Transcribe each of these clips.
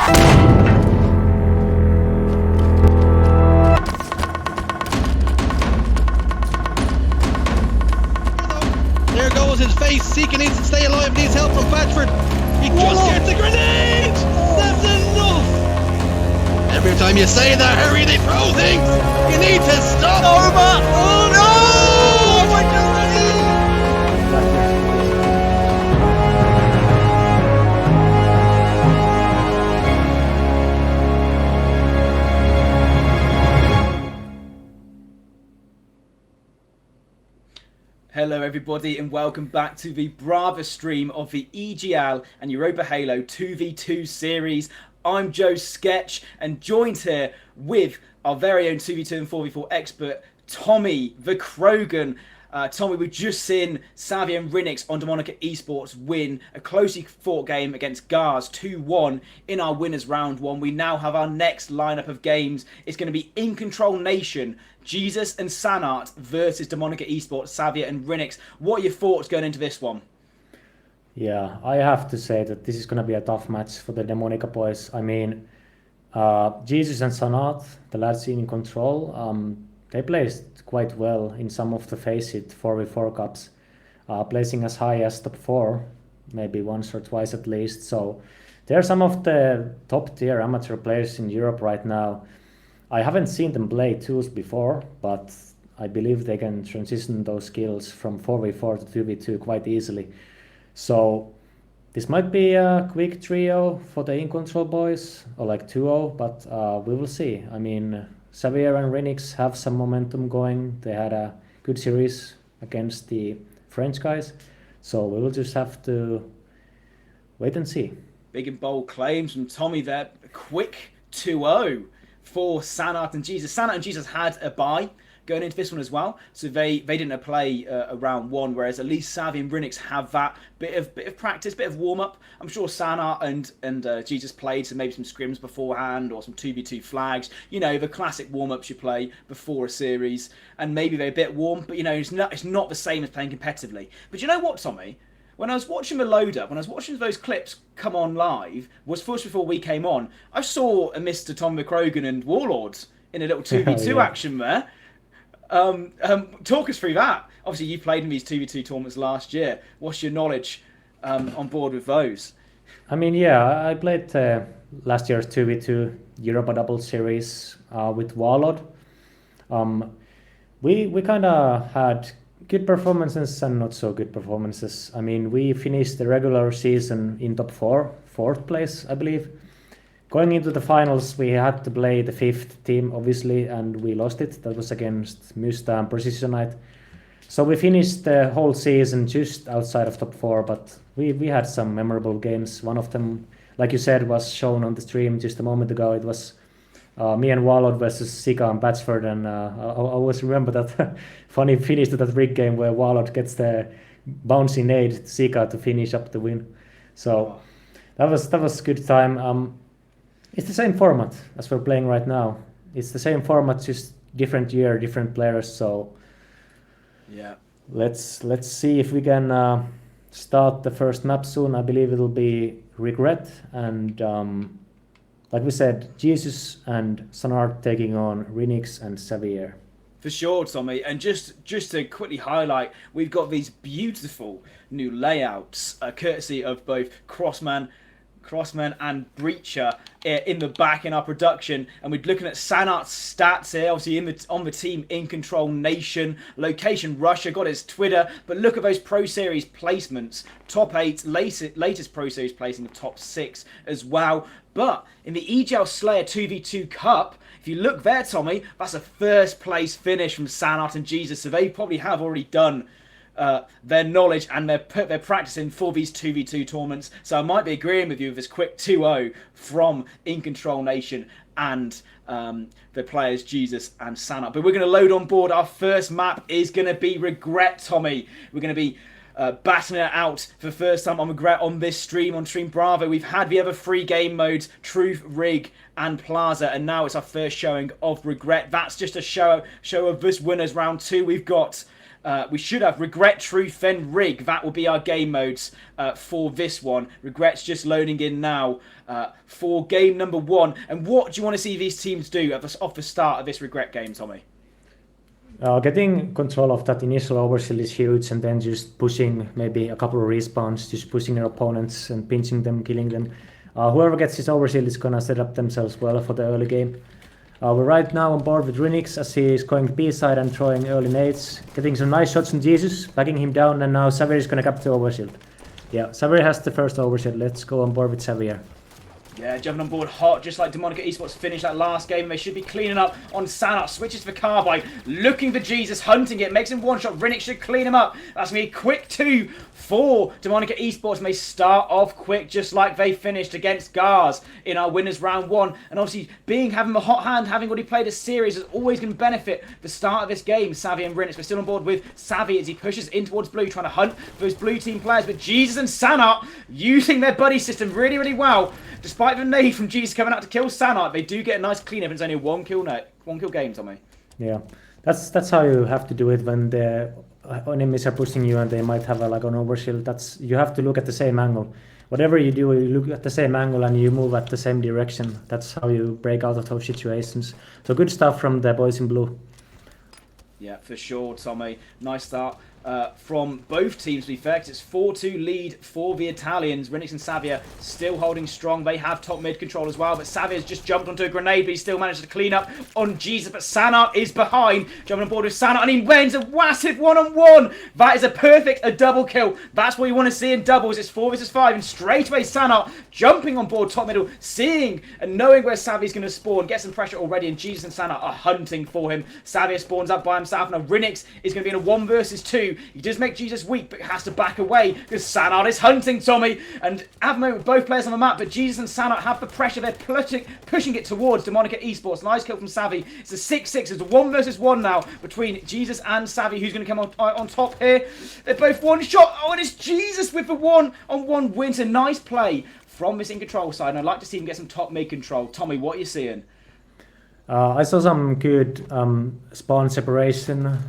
There goes his face, seeking needs to stay alive, needs help from Batford. He just gets a grenade! That's enough! Every time you say that, Harry, they throw things! You need to stop! Norma! Oh no! Oh my God! Hello everybody and welcome back to the Brava stream of the EGL and Europa Halo 2v2 series. I'm Joe Sketch and joined here with our very own 2v2 and 4v4 expert, Tommy the Krogan. Tommy, we've just seen Xavier and Rinix on Demonica Esports win a closely fought game against Gars 2-1 in our winners round one. We now have our next lineup of games. It's going to be InControl Nation, Jesus and Sanart versus Demonica Esports, Xavier and Rinix. What are your thoughts going into this one? Yeah, I have to say that this is going to be a tough match for the Demonica boys. I mean, Jesus and Sanat, the lads in InControl, they placed quite well in some of the Face-It 4v4 cups, placing as high as top 4, maybe once or twice at least. So they're some of the top tier amateur players in Europe right now. I haven't seen them play tools before, but I believe they can transition those skills from 4v4 to 2v2 quite easily. So this might be a quick trio for the InControl boys, or like 2-0, but we will see. I mean, Xavier and Rinix have some momentum going. They had a good series against the French guys. So we will just have to wait and see. Big and bold claims from Tommy there. A quick 2-0 for Sanat and Jesus. Sanat and Jesus had a bye going into this one as well, so they didn't play a round one, whereas at least Savvy and Rinix have that bit of practice, bit of warm up. I'm sure Sanat and Jesus played maybe some scrims beforehand or some 2v2 flags, you know, the classic warm ups you play before a series, and maybe they're a bit warm, but you know, it's not the same as playing competitively. But you know what, Tommy? When I was watching the load up, when I was watching those clips come on live, was first before we came on, I saw a Mr. Tom McCrogan and Warlords in a little 2v2 action there. Talk us through that. Obviously, you played in these 2v2 tournaments last year. What's your knowledge on board with those? I mean, yeah, I played last year's 2v2 Europa Double Series with Warlord. We kind of had good performances and not so good performances. I mean, we finished the regular season in top 4, 4th place, I believe. Going into the finals, we had to play the 5th team, obviously, and we lost it. That was against Musta and Precisionite. So we finished the whole season just outside of top 4, but we had some memorable games. One of them, like you said, was shown on the stream just a moment ago. It was me and Warlord versus Sika and Batchford, and I always remember that funny finish to that rig game where Warlord gets the bouncy nade to Sika to finish up the win. So that was a good time. It's the same format as we're playing right now. It's the same format, just different year, different players. So yeah, let's see if we can start the first map soon. I believe it'll be Regret, and like we said, Jesus and Sanart taking on Rinix and Xavier. For sure, Tommy. And just to quickly highlight, we've got these beautiful new layouts, courtesy of both Crossman and Breacher in the back in our production, and we're looking at Sanat's stats here, obviously on the team InControl Nation, location Russia, got his Twitter, but look at those Pro Series placements, top 8, latest Pro Series placing of top 6 as well. But in the EGL Slayer 2v2 Cup, if you look there, Tommy, that's a first place finish from Sanat and Jesus, so they probably have already done their knowledge and their practice in for these 2v2 tournaments. So I might be agreeing with you with this quick 2-0 from InControl Nation and the players Jesus and Sanat. But we're going to load on board. Our first map is going to be Regret, Tommy. We're going to be battling it out for the first time on Regret on this stream, on Stream Bravo. We've had the other 3 game modes, Truth, Rig and Plaza, and now it's our first showing of Regret. That's just a show of this winners round 2. We've got we should have Regret, Truth, then Rig. That will be our game modes for this one. Regret's just loading in now for game number 1. And what do you want to see these teams do off the start of this Regret game, Tommy? Getting control of that initial overshield is huge, and then just pushing maybe a couple of respawns, just pushing their opponents and pinching them, killing them. Whoever gets his overshield is gonna set up themselves well for the early game. We're right now on board with Rinix as he is going B side and throwing early nades, getting some nice shots on Jesus, backing him down, and now Xavier is gonna capture overshield. Yeah, Xavier has the first overshield. Let's go on board with Xavier. Yeah, jumping on board hot, just like Demonica Esports finished that last game. They should be cleaning up on Sanat. Switches for Carbide, looking for Jesus, hunting it, makes him one shot. Rinnick should clean him up. That's going to be a quick 2 for Demonica Esports. May start off quick, just like they finished against Gars in our winners round 1. And obviously, having the hot hand, having already played a series, is always going to benefit the start of this game. Savvy and Rinnick, we're still on board with Savvy as he pushes in towards blue, trying to hunt those blue team players. But Jesus and Sanat using their buddy system really, really well. Despite the nade from Jesus coming out to kill Sanat, they do get a nice clean up. It's only a one kill game, Tommy. Yeah, that's how you have to do it when the enemies are pushing you and they might have like an overshield. You have to look at the same angle. Whatever you do, you look at the same angle and you move at the same direction. That's how you break out of those situations. So good stuff from the boys in blue. Yeah, for sure, Tommy. Nice start from both teams, to be fair, because it's 4-2 lead for the Italians. Rinix and Savia still holding strong. They have top mid control as well, but Savia's just jumped onto a grenade, but he still managed to clean up on Jesus. But Sanat is behind, jumping on board with Sanat, and he wins a massive one-on-one. That is a double kill. That's what you want to see in doubles. It's 4 versus 5, and straight away Sanat jumping on board top middle, seeing and knowing where Savia's going to spawn, get some pressure already, and Jesus and Sanat are hunting for him. Savia spawns up by himself. Now Rinix is going to be in a 1 versus 2. He does make Jesus weak, but has to back away because Sanat is hunting Tommy. And at the moment, both players on the map, but Jesus and Sanat have the pressure. They're pushing it towards Demonica Esports. Nice kill from Savvy. It's a 6-6. It's a 1 versus 1 now between Jesus and Savvy. Who's going to come on top here? They're both one shot. Oh, and it's Jesus with the 1-on-1 win. It's a nice play from this InControl side. And I'd like to see him get some top mid control. Tommy, what are you seeing? I saw some good spawn separation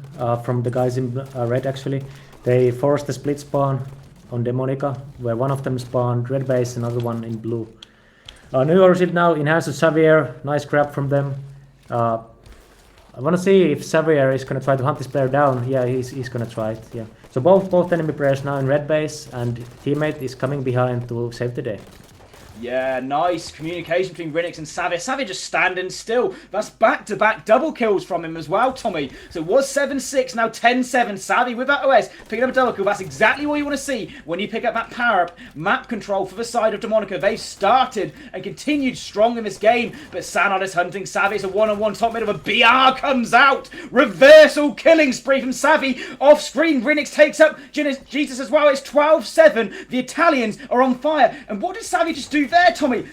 from the guys in red actually. They forced a split spawn on Demonica, where one of them spawned red base, another one in blue. New overshield now in hands of Xavier. Nice grab from them. I want to see if Xavier is going to try to hunt this player down. Yeah, he's going to try it. Yeah. So both enemy players now in red base, and teammate is coming behind to save the day. Yeah, nice communication between Rinix and Savia. Savia just standing still. That's back-to-back double kills from him as well, Tommy. So it was 7-6, now 10-7. Savia with that OS, picking up a double kill. That's exactly what you want to see when you pick up that power-up. Map control for the side of Demonica. They've started and continued strong in this game, but Sanat is hunting Savia. It's a one-on-one top mid of a BR comes out. Reversal killing spree from Savvy. Off-screen, Rinix takes up Jesus as well. It's 12-7. The Italians are on fire. And what did Savvy just do there, Tommy?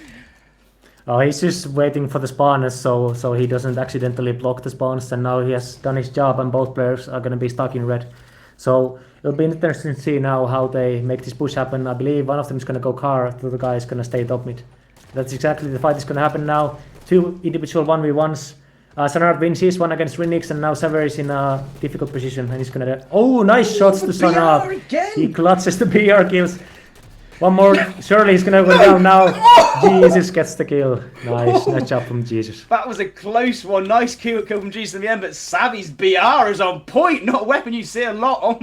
He's just waiting for the spawners so he doesn't accidentally block the spawns, and now he has done his job and both players are going to be stuck in red. So it'll be interesting to see now how they make this push happen. I believe one of them is going to go car, the other guy is going to stay top mid. That's exactly the fight is going to happen now. 2 individual 1v1s. Sanat wins his one against Rinix, and now Xavier is in a difficult position and he's going to... Oh, nice shots to Sanat. He clutches the BR kills. One more, surely he's going to go down now. Jesus gets the kill. Nice job from Jesus. That was a close one. Nice kill from Jesus in the end, but Savvy's BR is on point. Not a weapon you see a lot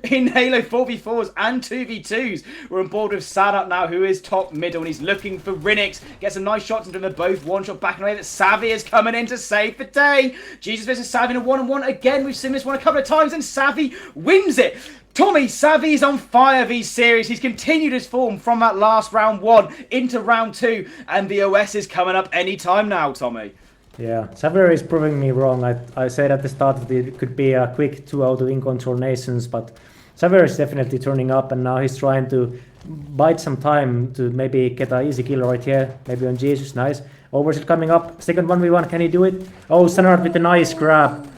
in Halo 4v4s and 2v2s. We're on board with Sanat now, who is top middle, and he's looking for Rinix. Gets some nice shots into them both. One shot backing away, but Savvy is coming in to save the day. Jesus versus Savvy in a one-on-one again. We've seen this one a couple of times, and Savvy wins it. Tommy, Savvy's on fire these series. He's continued his form from that last round 1 into round 2, and the OS is coming up any time now, Tommy. Yeah, Xavier is proving me wrong. I said at the start that it could be a quick 2-0 to InControl Nations, but Xavier is definitely turning up, and now he's trying to bide some time to maybe get an easy kill right here, maybe on Jesus. Nice. Overshield coming up. Second 1v1, can he do it? Oh, Sanat with a nice grab.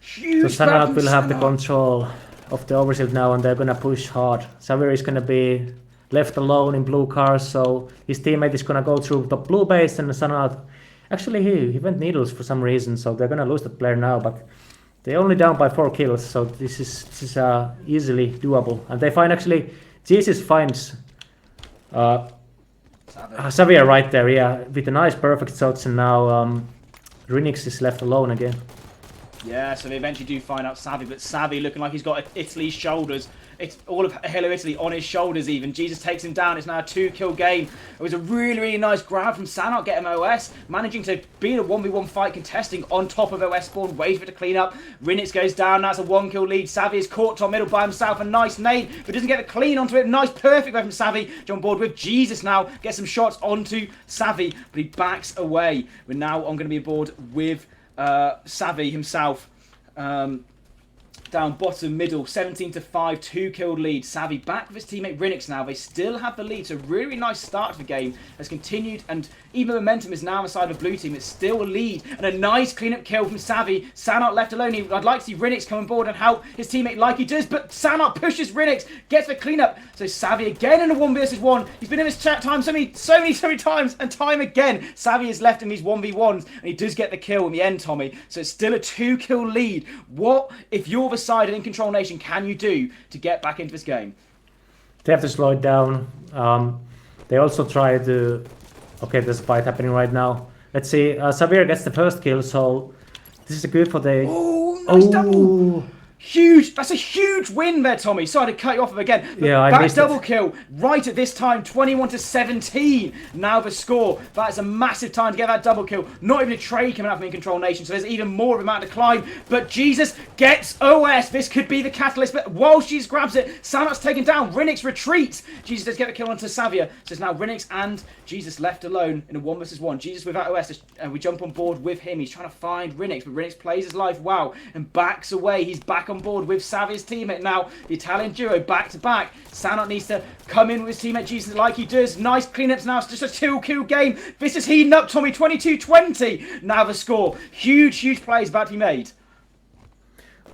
Huge so Sanat will have the control of the overshield now, and they're gonna push hard. Xavier is gonna be left alone in blue cars, so his teammate is gonna go through the blue base, and Sanat actually he went needles for some reason, so they're gonna lose the player now. But They're only down by 4 kills, so this is easily doable. And they find actually, Jesus finds Xavier right there, yeah, with a nice perfect shots, and now Rinix is left alone again. Yeah, so they eventually do find out Savvy, but Savvy looking like he's got Italy's shoulders. It's all of Hello Italy on his shoulders even. Jesus takes him down. It's now a 2-kill game. It was a really, really nice grab from Sanok, getting OS, managing to be in a 1v1 fight, contesting on top of OS spawn, waiting for it to clean up. Rinix goes down. That's a 1-kill lead. Savvy is caught top middle by himself. A nice nade, but doesn't get the clean onto it. Nice, perfect way from Savvy. Jump on board with Jesus now. Gets some shots onto Savvy, but he backs away. We're now on going to be aboard with Savvy himself. Down bottom middle, 17-5, 2-kill lead. Savvy back with his teammate Rinix now. They still have the lead, so really nice start to the game has continued, and even momentum is now on the side of the blue team. It's still a lead, and a nice clean-up kill from Savvy. Sanok left alone. I'd like to see Rinix come on board and help his teammate like he does, but Sanok pushes Rinix, gets the clean-up. So Savvy again in a 1v1. He's been in this chat time so many times, and time again. Savvy is left in these 1v1s, and he does get the kill in the end, Tommy. So it's still a 2-kill lead. What, if you're the side in InControl Nation, can you do to get back into this game? They have to slow it down. They also try to... Okay, there's a fight happening right now. Let's see. Xavier gets the first kill, so this is good for the... Oh, nice double! Huge! That's a huge win there, Tommy. Sorry to cut you off again. But yeah, I missed double it. Kill right at this time, 21-17. Now the score. That is a massive time to get that double kill. Not even a trade coming out from InControl Nation, so there's even more of a amount to climb. But Jesus gets OS. This could be the catalyst. But while Jesus grabs it, Sanok's taken down. Rinix retreats. Jesus does get the kill onto Savia. So it's now Rinix and Jesus left alone in a 1v1. Jesus without OS, and we jump on board with him. He's trying to find Rinix, but Rinix plays his life well and backs away. He's back on board with Savi's teammate now. The Italian duo back to back. Sanok needs to come in with his teammate Jesus like he does. Nice cleanups now. It's just a 2-kill game. This is heating up, Tommy. 22-20. Now the score. Huge plays about to be made.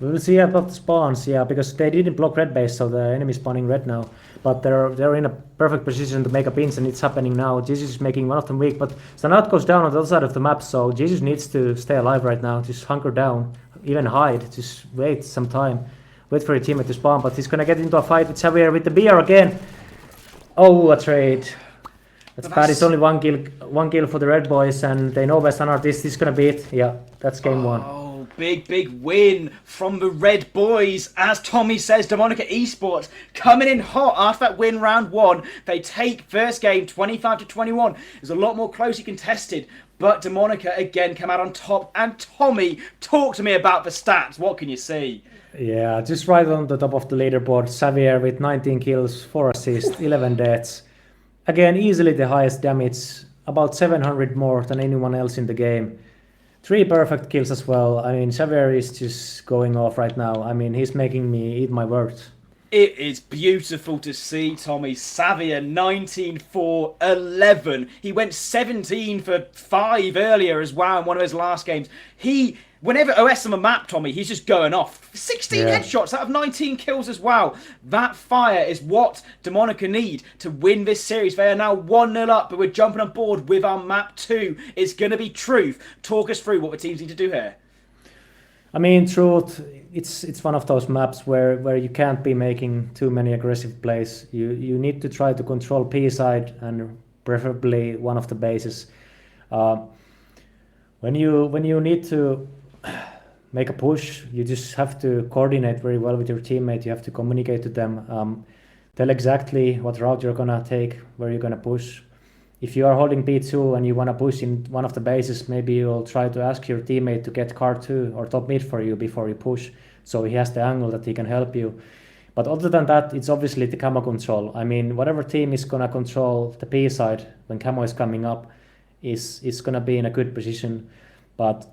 We will see about the spawns, yeah, because they didn't block red base, so the enemy spawning red now. But they're in a perfect position to make a pinch, and it's happening now. Jesus is making one of them weak, but Sanat goes down on the other side of the map, so Jesus needs to stay alive right now. Just hunker down, even hide, just wait some time. Wait for your teammate to spawn, but he's gonna get into a fight with Xavier with the BR again. Oh, a trade. That's bad. It's only one kill for the red boys, and they know where Sanat is. This is gonna be it. Yeah, that's game one. Big win from the red boys. As Tommy says, Demonica Esports coming in hot after that win round one. They take first game 25-21. It was a lot more closely contested, but Demonica again come out on top. And Tommy, talk to me about the stats. What can you see? Yeah, just right on the top of the leaderboard. Xavier with 19 kills, 4 assists, 11 deaths. Again, easily the highest damage, about 700 more than anyone else in the game. 3 perfect kills as well. I mean, Xavier is just going off right now. I mean, he's making me eat my words. It is beautiful to see Tommy. Xavier 19 for 11. He went 17 for 5 earlier as well in one of his last games. Whenever OS on the map, Tommy, he's just going off. 16 headshots out of 19 kills as well. That fire is what Demonica need to win this series. They are now 1-0 up, but we're jumping on board with our map 2. It's going to be Truth. Talk us through what the teams need to do here. I mean, Truth, it's one of those maps where you can't be making too many aggressive plays. You need to try to control P side and preferably one of the bases. When you need to make a push, you just have to coordinate very well with your teammate. You have to communicate to them, tell exactly what route you're gonna take, where you're gonna push. If you are holding B2 and you wanna push in one of the bases, maybe you'll try to ask your teammate to get car 2 or top mid for you before you push, so he has the angle that he can help you. But other than that, it's obviously the camo control. I mean, whatever team is gonna control the P side when camo is coming up is gonna be in a good position. But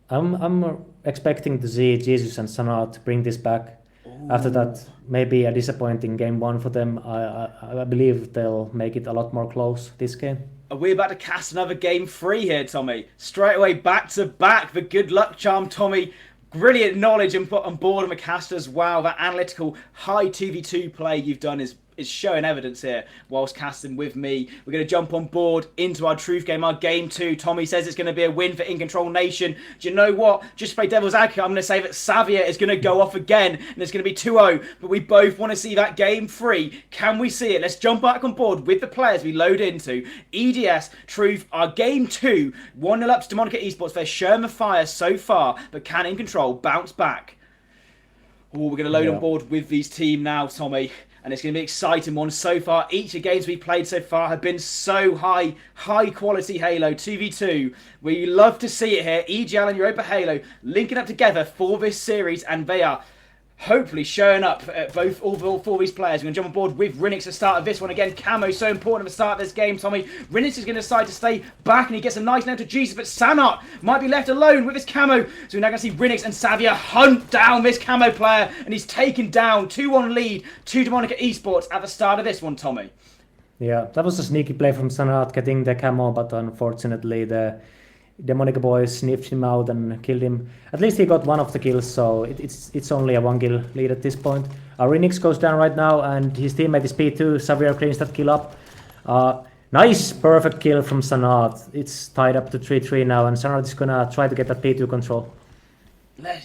I'm expecting to see Jesus and Sanat bring this back. Ooh. After that, maybe a disappointing game 1 for them. I believe they'll make it a lot more close this game. Are we about to cast another game 3 here, Tommy? Straight away, back to back. The good luck charm, Tommy. Brilliant knowledge and put on board on the cast as well. That analytical high 2v2 play you've done is is showing evidence here whilst casting with me. We're going to jump on board into our truth game, our game 2. Tommy says it's going to be a win for InControl Nation. Do you know what? Just to play devil's advocate, I'm going to say that Xavier is going to go off again, and it's going to be 2-0. But we both want to see that game 3. Can we see it? Let's jump back on board with the players we load into. EDS, Truth, our game 2. 1-0 up to Demonica Esports. They're showing the fire so far, but can InControl bounce back? Oh, we're going to load on board with these team now, Tommy. And it's going to be an exciting one so far. Each of the games we played so far have been so high quality Halo 2v2. We love to see it here. EGL and Europa Halo linking up together for this series, and they are hopefully showing up all 4 of these players. We're going to jump on board with Rinix at the start of this one. Again, Camo so important at the start of this game, Tommy. Rinix is going to decide to stay back, and he gets a nice nail to Jesus, but Sanat might be left alone with his Camo. So we're now going to see Rinix and Xavier hunt down this Camo player, and he's taken down 2-1 lead to Demonica Esports at the start of this one, Tommy. Yeah, that was a sneaky play from Sanat getting the Camo, but unfortunately the Demonica boys sniffed him out and killed him. At least he got one of the kills, so it's only a 1-kill lead at this point. Rinix goes down right now, and his teammate is P2. Xavier cleans that kill up. Nice, perfect kill from Sanat. It's tied up to 3-3 now, and Sanat is gonna try to get that P2 control.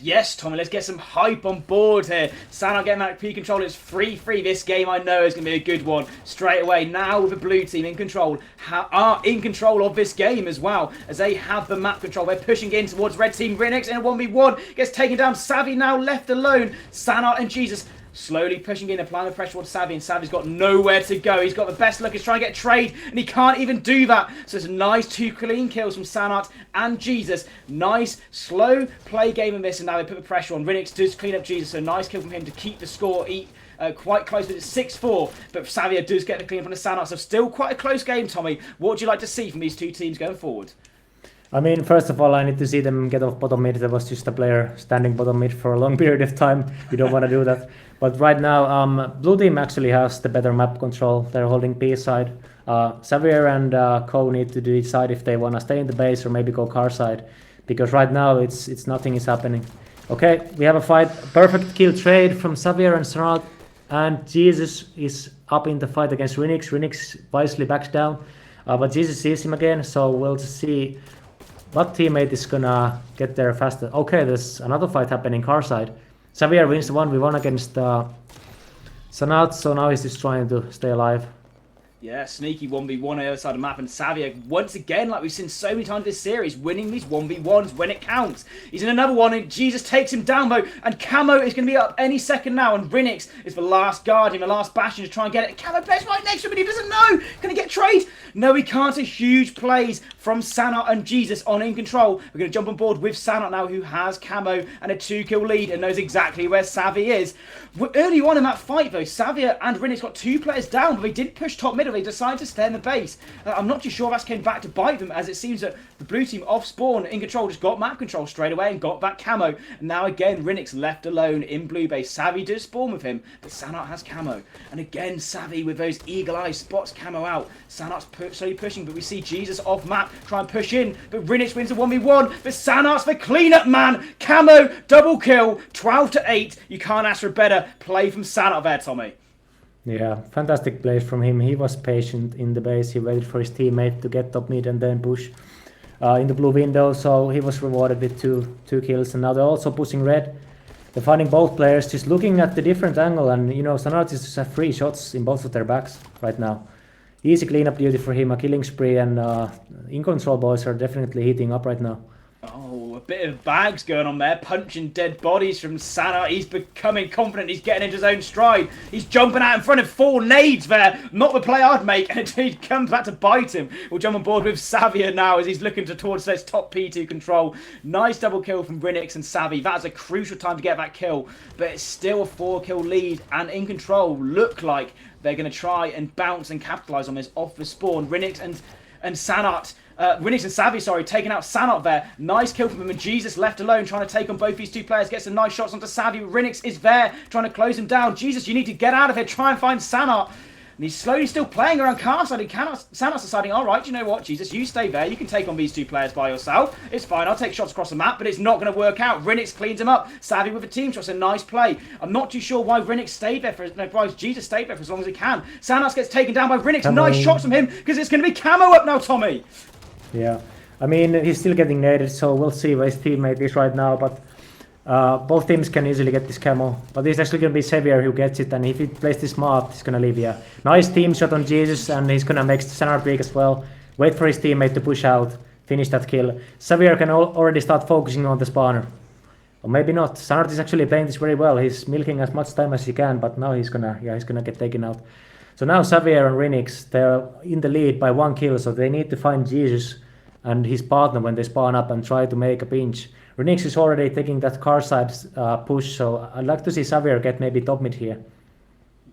Yes, Tommy, let's get some hype on board here. Sanat getting that P control. It's 3-3. This game I know is going to be a good one straight away. Now with the blue team in control, are in control of this game as well, as they have the map control. They're pushing in towards red team. Rinix in a 1v1. Gets taken down. Savvy now left alone. Sanat and Jesus slowly pushing in, applying the pressure towards Savvy, and Savvy's got nowhere to go. He's got the best look. He's trying to get trade, and he can't even do that. So it's a nice 2 clean kills from Sanat and Jesus. Nice, slow play game in this, and now they put the pressure on. Rinix does clean up Jesus, so a nice kill from him to keep the score quite close, but it's 6-4. But Xavier does get the clean up on the Sanat, so still quite a close game, Tommy. What would you like to see from these 2 teams going forward? I mean, first of all, I need to see them get off bottom mid. There was just a player standing bottom mid for a long period of time. You don't want to do that. But right now, blue team actually has the better map control. They're holding B side. Xavier and Co need to decide if they want to stay in the base or maybe go car side, because right now it's nothing is happening. Okay, we have a fight. Perfect kill trade from Xavier and Sanat, and Jesus is up in the fight against Rinix. Rinix wisely backs down, but Jesus sees him again. So we'll see what teammate is gonna get there faster. Okay, there's another fight happening car side. Xavier wins the 1v1 against Sanat, so now he's just trying to stay alive. Yeah, sneaky 1v1 on the other side of the map, and Xavier, once again, like we've seen so many times this series, winning these 1v1s when it counts. He's in another one, and Jesus takes him down, though, and Camo is going to be up any second now, and Rinix is the last guardian, the last bastion to try and get it. And Camo plays right next to him, and he doesn't know. Can he get trade? No, he can't. A huge plays from Sanat and Jesus on in control. We're going to jump on board with Sanat now, who has Camo and a 2-kill lead and knows exactly where Savvy is. Early on in that fight, though, Xavier and Rinix got 2 players down, but they did push top middle. They decided to stay in the base. I'm not too sure if that came back to bite them, as it seems that the blue team off spawn in control just got map control straight away and got that Camo. And now again, Rinix left alone in blue base. Savvy does spawn with him, but Sanat has Camo. And again, Savvy with those eagle eyes spots Camo out. Sanat's slowly pushing, but we see Jesus off map try and push in, but Rinix wins a 1v1, but Sanat's the cleanup man. Camo double kill, 12-8. You can't ask for a better play from Sanat there, Tommy. Yeah, fantastic play from him. He was patient in the base. He waited for his teammate to get top mid and then push in the blue window. So he was rewarded with two kills. And now they're also pushing red. They're finding both players, just looking at the different angle. And, you know, Sanat just have 3 shots in both of their backs right now. Easy cleanup duty for him, a killing spree. And InControl boys are definitely heating up right now. Oh, a bit of bags going on there, punching dead bodies from Sanat. He's becoming confident, he's getting into his own stride. He's jumping out in front of 4 nades there. Not the play I'd make, and he comes back to bite him. We'll jump on board with Xavier now as he's looking towards this top P2 control. Nice double kill from Rinix and Savvy. That's a crucial time to get that kill, but it's still a 4-kill lead, and InControl look like they're going to try and bounce and capitalise on this off the spawn. Rinix and Sanat. Rinix and Savvy, sorry, taking out Sanat there. Nice kill from him, and Jesus left alone trying to take on both these 2 players. Gets some nice shots onto Savvy. Rinix is there trying to close him down. Jesus, you need to get out of here. Try and find Sanat. And he's slowly still playing around Carside. And Sanat's deciding, all right, you know what, Jesus, you stay there. You can take on these 2 players by yourself. It's fine. I'll take shots across the map, but it's not going to work out. Rinix cleans him up. Savvy with a team shot. It's a nice play. I'm not too sure why Rinix stayed there why Jesus stayed there for as long as he can. Sanat gets taken down by Rinix. Nice shots from him because it's going to be camo up now, Tommy. Yeah. I mean, he's still getting naded, so we'll see where his teammate is right now, but both teams can easily get this camo, but it's actually going to be Xavier who gets it, and if he plays this smart, he's going to leave here. Nice team shot on Jesus, and he's going to make Sanart weak as well. Wait for his teammate to push out, finish that kill. Xavier can already start focusing on the spawner. Or maybe not. Sanart is actually playing this very well. He's milking as much time as he can, but now he's gonna get taken out. So now Xavier and Rinix, they're in the lead by 1 kill, so they need to find Jesus and his partner when they spawn up and try to make a pinch. Rinix is already taking that car side push, so I'd like to see Xavier get maybe top mid here.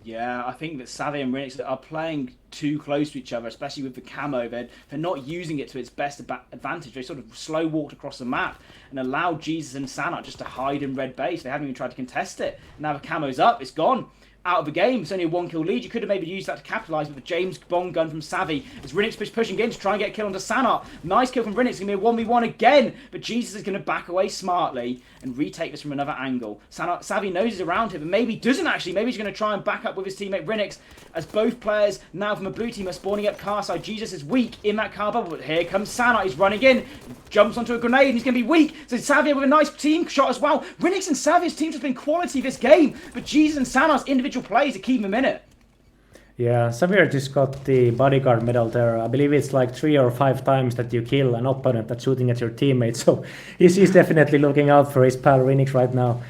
Yeah, I think that Savvy and Rinix are playing too close to each other, especially with the camo. They're not using it to its best advantage. They sort of slow walked across the map and allowed Jesus and Sanat just to hide in red base. They haven't even tried to contest it. Now the camo's up, it's gone. Out of the game, it's only a 1 kill lead. You could have maybe used that to capitalise with the James Bond gun from Savvy. As Rinix pushing in to try and get a kill onto Sanat. Nice kill from Rinix, it's going to be a 1v1 again. But Jesus is going to back away smartly and retake this from another angle. Savvy knows he's around him, but maybe doesn't actually. Maybe he's going to try and back up with his teammate Rinix. As both players now from a blue team are spawning up car side. Jesus is weak in that car bubble, but here comes Sanat. He's running in, jumps onto a grenade, and he's going to be weak. So Savvy with a nice team shot as well. Rinix and Savvy's teams have been quality this game, but Jesus and Sanat's individual plays are keeping him in it. Yeah, Xavier just got the bodyguard medal there. I believe it's like 3 or 5 times that you kill an opponent that's shooting at your teammate. So he's definitely looking out for his pal Rinix right now.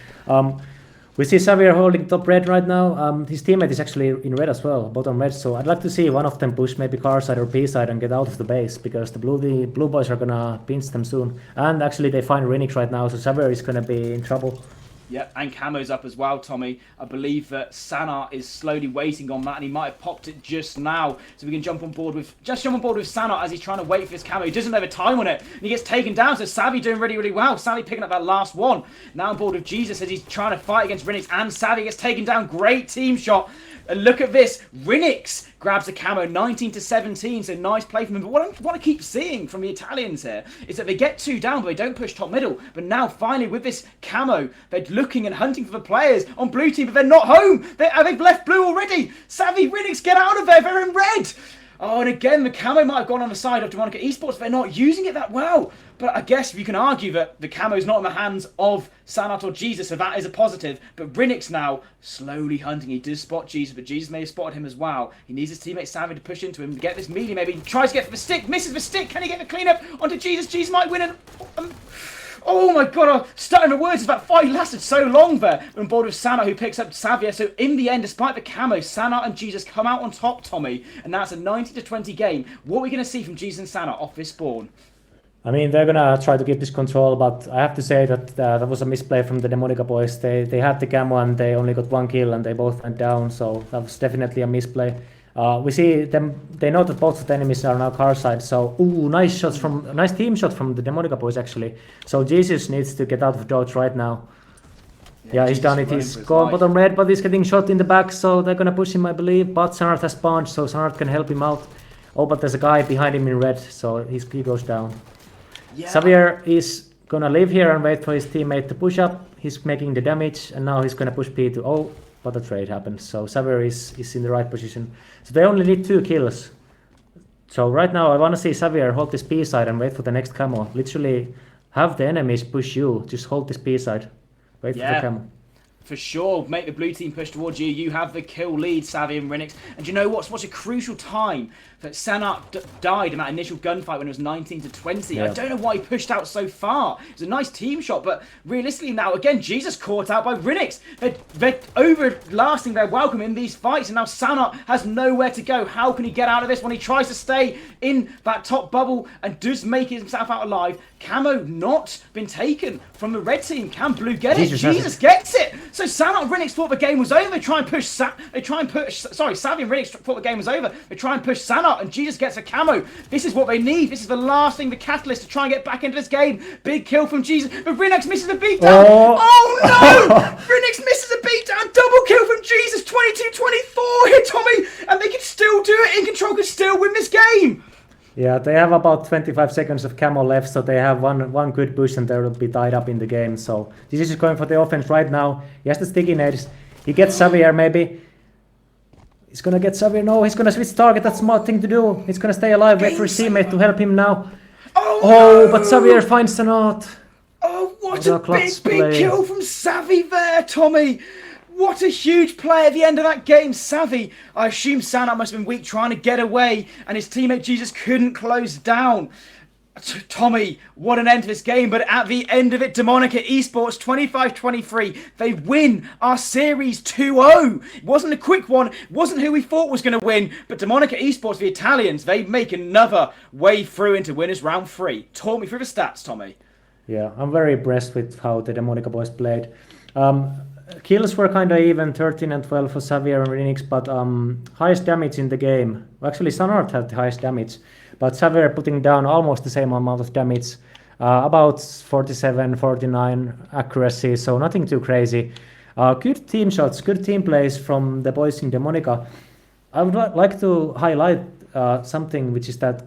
We see Xavier holding top red right now. His teammate is actually in red as well, bottom red. So I'd like to see one of them push maybe car side or P side and get out of the base, because the blue boys are gonna pinch them soon. And actually they find Rinix right now, so Xavier is gonna be in trouble. Yep, and camo's up as well, Tommy. I believe that Sanat is slowly waiting on that, and he might have popped it just now. So we can jump on board with Sanat as he's trying to wait for his camo. He doesn't have a time on it, and he gets taken down. So Savvy doing really, really well. Savvy picking up that last one. Now on board with Jesus as he's trying to fight against Rinix, and Savvy gets taken down. Great team shot. And look at this. Rinix grabs a camo, 19-17, so nice play from him. But what I keep seeing from the Italians here is that they get 2 down, but they don't push top middle. But now, finally, with this camo, they're looking and hunting for the players on blue team, but they're not home. They've left blue already. Savvy, Rinix, get out of there. They're in red. Oh, and again, the camo might have gone on the side of Demonica Esports. They're not using it that well. But I guess you can argue that the camo's not in the hands of Sanat or Jesus, so that is a positive. But Rinix now slowly hunting. He does spot Jesus, but Jesus may have spotted him as well. He needs his teammate Savvy to push into him to get this melee. Maybe he tries to get for the stick, misses the stick. Can he get the cleanup onto Jesus? Jesus might win. Oh my god, I'm stuttering the words. That fight lasted so long there. On board with Sanat, who picks up Xavier. So in the end, despite the camo, Sanat and Jesus come out on top, Tommy. And that's a 90-20 game. What are we going to see from Jesus and Sanat off this spawn? I mean, they're gonna try to keep this control, but I have to say that that was a misplay from the Demonica boys. They had the camo and they only got 1 kill and they both went down, so that was definitely a misplay. We see them. They know that both of the enemies are now car side. So, nice team shot from the Demonica boys actually. So Jesus needs to get out of dodge right now. Yeah, he's done it. He's gone bottom red, but he's getting shot in the back. So they're gonna push him, I believe. But Sanart has spawned, so Sanart can help him out. Oh, but there's a guy behind him in red, so he goes down. Yeah. Xavier is gonna live here and wait for his teammate to push up. He's making the damage, and now he's gonna push P2. Oh, but the trade happened. So Xavier is in the right position. So they only need 2 kills. So right now I want to see Xavier hold this P side and wait for the next camo. Literally have the enemies push you. Just hold this P side. Wait for the camo. For sure, make the blue team push towards you. You have the kill lead, Savvy and Rinix. And you know what's a crucial time that Sanat died in that initial gunfight when it was 19-20. Yeah. I don't know why he pushed out so far. It was a nice team shot, but realistically now, again, Jesus caught out by Rinix. They're overlasting their welcome in these fights, and now Sanat has nowhere to go. How can he get out of this when he tries to stay in that top bubble and does make himself out alive? Camo not been taken from the red team. Can blue get it? Jesus gets it! So Sanat and Rinix thought the game was over. They try and push Savvy and Rinix thought the game was over. They try and push Sanat, and Jesus gets a camo. This is what they need. This is the last thing, the catalyst to try and get back into this game. Big kill from Jesus, but Rinix misses a beatdown. Oh no! Rinix misses a beatdown. Double kill from Jesus. 22-24 here, Tommy, and they can still do it. InControl can still win this game. Yeah, they have about 25 seconds of camo left, so they have one good push and they will be tied up in the game. So this is going for the offense right now. He has the sticky nades. He gets Xavier maybe. He's gonna get Xavier. No, he's gonna switch target. That's a smart thing to do. He's gonna stay alive. Wait for his teammate to help him now. Oh, no! But Xavier finds the knot. Oh, what a big kill from Savvy there, Tommy. What a huge play at the end of that game. Savvy, I assume Sanat must have been weak trying to get away, and his teammate Jesus couldn't close down. Tommy, what an end to this game, but at the end of it, Demonica Esports 25-23, they win our series 2-0. It wasn't a quick one, it wasn't who we thought was going to win, but Demonica Esports, the Italians, they make another way through into winners round 3. Talk me through the stats, Tommy. Yeah, I'm very impressed with how the Demonica boys played. Kills were kind of even, 13 and 12 for Xavier and Rinix, but highest damage in the game. Actually, Sanart had the highest damage, but Xavier putting down almost the same amount of damage, about 47, 49 accuracy, so nothing too crazy. Good team shots, good team plays from the boys in Demonica. I would like to highlight something, which is that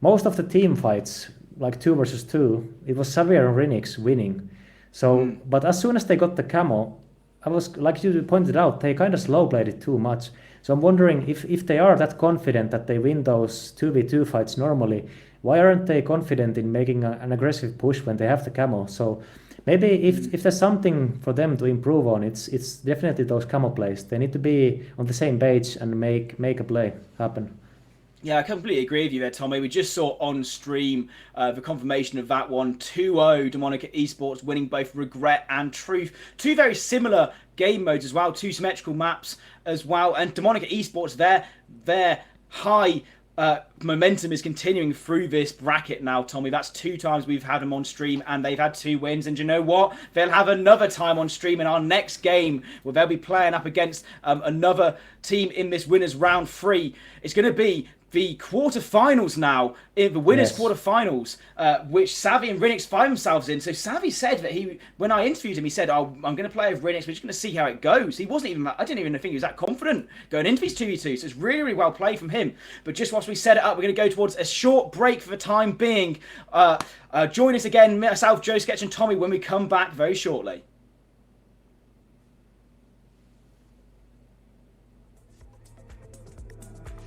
most of the team fights, like 2 versus 2, it was Xavier and Rinix winning. So, but as soon as they got the camo, I was, like you pointed out, they kind of slow played it too much. So I'm wondering if they are that confident that they win those 2v2 fights normally, why aren't they confident in making an aggressive push when they have the camo? So maybe if there's something for them to improve on, it's definitely those camo plays. They need to be on the same page and make a play happen. Yeah, I completely agree with you there, Tommy. We just saw on stream the confirmation of that one. 2-0, Demonica Esports winning both Regret and Truth. 2 very similar game modes as well, 2 symmetrical maps as well. And Demonica Esports, their high momentum is continuing through this bracket now, Tommy. That's 2 times we've had them on stream and they've had 2 wins. And you know what? They'll have another time on stream in our next game where they'll be playing up against another team in this winners round 3. It's going to be the quarterfinals now, in the winners' quarterfinals, which Savvy and Rinix find themselves in. So Savvy said that when I interviewed him, he said, "Oh, I'm going to play with Rinix. We're just going to see how it goes." He wasn't even. I didn't even think he was that confident going into these 2v2. So it's really, really well played from him. But just whilst we set it up, we're going to go towards a short break for the time being. Join us again, myself, Joe Sketch, and Tommy when we come back very shortly.